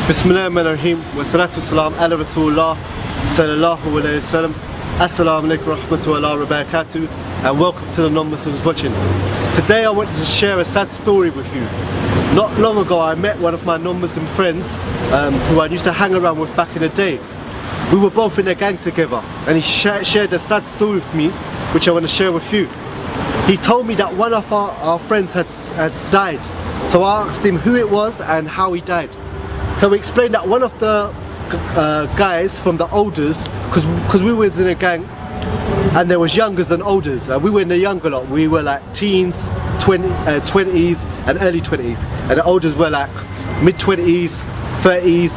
Bismillahirrahmanirrahim wa salatu salam ala Rasulullah sallallahu alayhi wa sallam. Assalamu alaikum wa rahmatullahi wa barakatuh, and welcome to the non-Muslims watching. Today I wanted to share a sad story with you. Not long ago I met one of my non-Muslim friends who I used to hang around with back in the day. We were both in a gang together, and he shared a sad story with me which I want to share with you. He told me that one of our friends had died, so I asked him who it was and how he died. So he explained that one of the guys from the olders, because we was in a gang and there was youngers and olders, we were in the younger lot, we were like teens, 20s and early 20s, and the olders were like mid-20s, 30s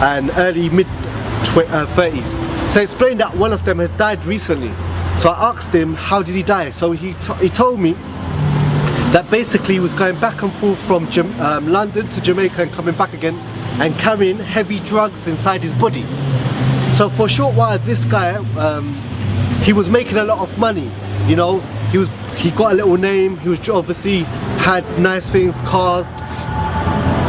and early mid-30s. So he explained that one of them had died recently. So I asked him how did he die. So he told me that basically he was going back and forth from London to Jamaica and coming back again, and carrying heavy drugs inside his body. So for a short while this guy, he was making a lot of money, you know, he got a little name, he was obviously had nice things, cars,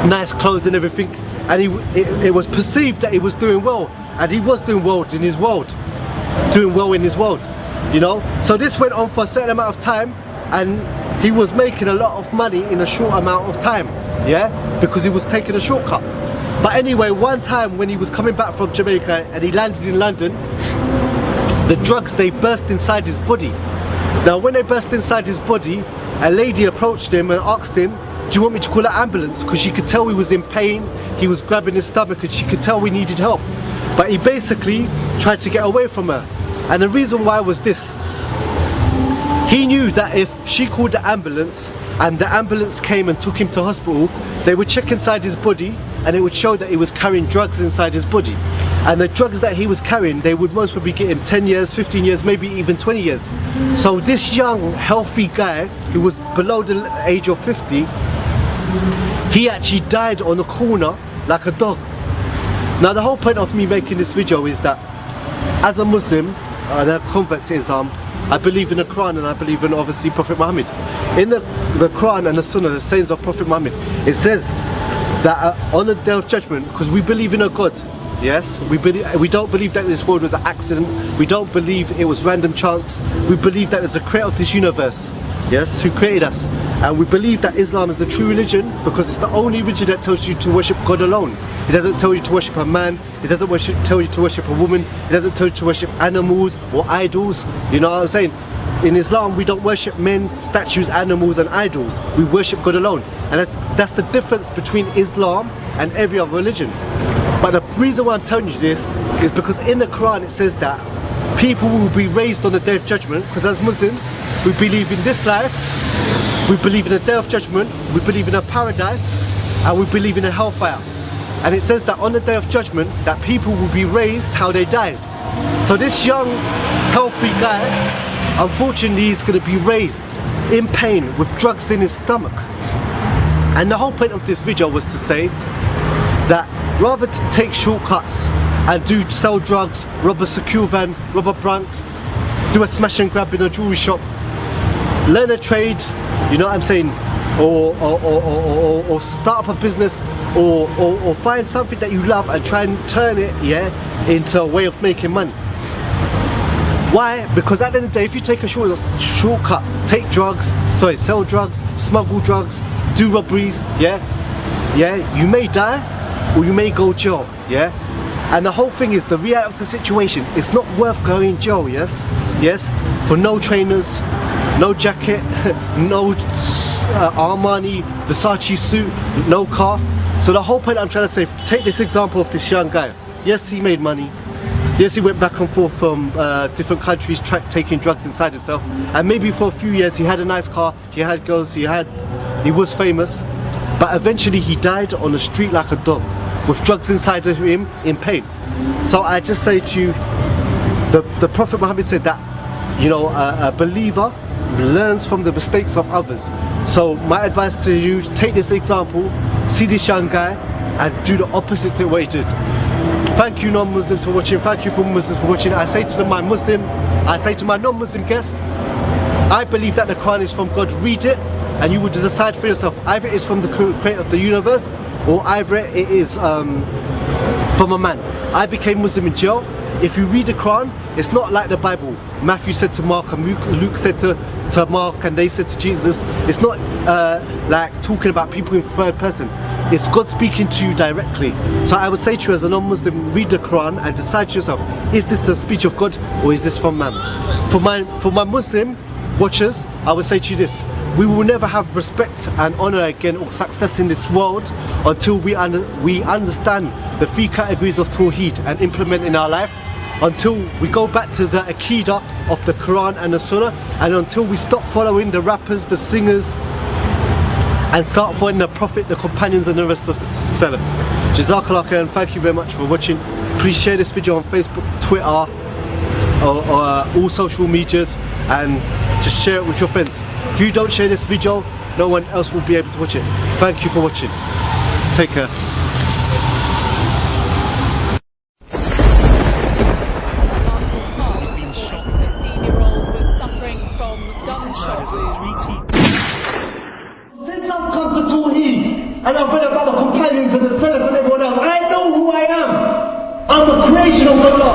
nice clothes and everything, and it was perceived that he was doing well, and he was doing well in his world, you know. So this went on for a certain amount of time, and he was making a lot of money in a short amount of time, yeah, because he was taking a shortcut. But anyway, one time when he was coming back from Jamaica and he landed in London, the drugs, they burst inside his body. Now when they burst inside his body, a lady approached him and asked him, do you want me to call an ambulance? Because she could tell he was in pain, he was grabbing his stomach, and she could tell we needed help. But he basically tried to get away from her. And the reason why was this: he knew that if she called the ambulance and the ambulance came and took him to hospital, they would check inside his body and it would show that he was carrying drugs inside his body. And the drugs that he was carrying, they would most probably get him 10 years, 15 years, maybe even 20 years. So this young, healthy guy, who was below the age of 50, he actually died on a corner like a dog. Now the whole point of me making this video is that as a Muslim and a convert to Islam, I believe in the Quran and I believe in obviously Prophet Muhammad. In the Quran and the Sunnah, the sayings of Prophet Muhammad, it says that on the Day of Judgment, because we believe in a God, yes, we don't believe that this world was an accident, we don't believe it was random chance, we believe that there's a creator of this universe, yes, who created us, and we believe that Islam is the true religion because it's the only religion that tells you to worship God alone. It doesn't tell you to worship a man, it doesn't tell you to worship a woman, it doesn't tell you to worship animals or idols, you know what I'm saying? In Islam we don't worship men, statues, animals and idols, we worship God alone. And that's the difference between Islam and every other religion. But the reason why I'm telling you this is because in the Quran it says that people will be raised on the Day of Judgment, because as Muslims we believe in this life, we believe in the Day of Judgment, we believe in a paradise, and we believe in a hellfire. And it says that on the Day of Judgment that people will be raised how they died. So this young healthy guy, unfortunately, he's going to be raised in pain with drugs in his stomach. And the whole point of this video was to say that rather to take shortcuts and sell drugs, rob a secure van, rob a bank, do a smash and grab in a jewelry shop, learn a trade, you know what I'm saying, or start up a business, or find something that you love and try and turn it, yeah, into a way of making money. Why? Because at the end of the day, if you take a shortcut, take drugs, sell drugs, smuggle drugs, do robberies, yeah, you may die or you may go jail, yeah. And the whole thing is, the reality of the situation, it's not worth going in jail, yes, for no trainers, no jacket, no Armani, Versace suit, no car. So the whole point I'm trying to say, take this example of this young guy. Yes, he made money. Yes, he went back and forth from different countries taking drugs inside himself, and maybe for a few years he had a nice car, he had girls, he was famous, but eventually he died on the street like a dog with drugs inside of him in pain. So I just say to you, the Prophet Muhammad said that, you know, a believer learns from the mistakes of others. So my advice to you, take this example, see this young guy and do the opposite to what he did. Thank you non-Muslims for watching, thank you for Muslims for watching. I say to my Muslim, I say to my non-Muslim guests, I believe that the Quran is from God, read it, and you would decide for yourself, either it's from the creator of the universe, or either it is from a man. I became Muslim in jail. If you read the Quran, it's not like the Bible. Matthew said to Mark and Luke said to Mark, and they said to Jesus. It's not like talking about people in third person. It's God speaking to you directly. So I would say to you as a non-Muslim, read the Quran and decide to yourself, is this the speech of God or is this from man? For my Muslim watchers, I would say to you this: we will never have respect and honor again or success in this world until we understand the 3 categories of Tawheed and implement in our life, until we go back to the Aqidah of the Quran and the Sunnah, and until we stop following the rappers, the singers, and start following the Prophet, the companions and the rest of the Salaf. Jazakallah khair, and thank you very much for watching. Please share this video on Facebook, Twitter, or all social medias, and just share it with your friends. If you don't share this video, no one else will be able to watch it. Thank you for watching. Take care. Since I've come to Tawheed and I've read about the companions and the Salaf and everyone else, I know who I am. I'm a creation of Allah.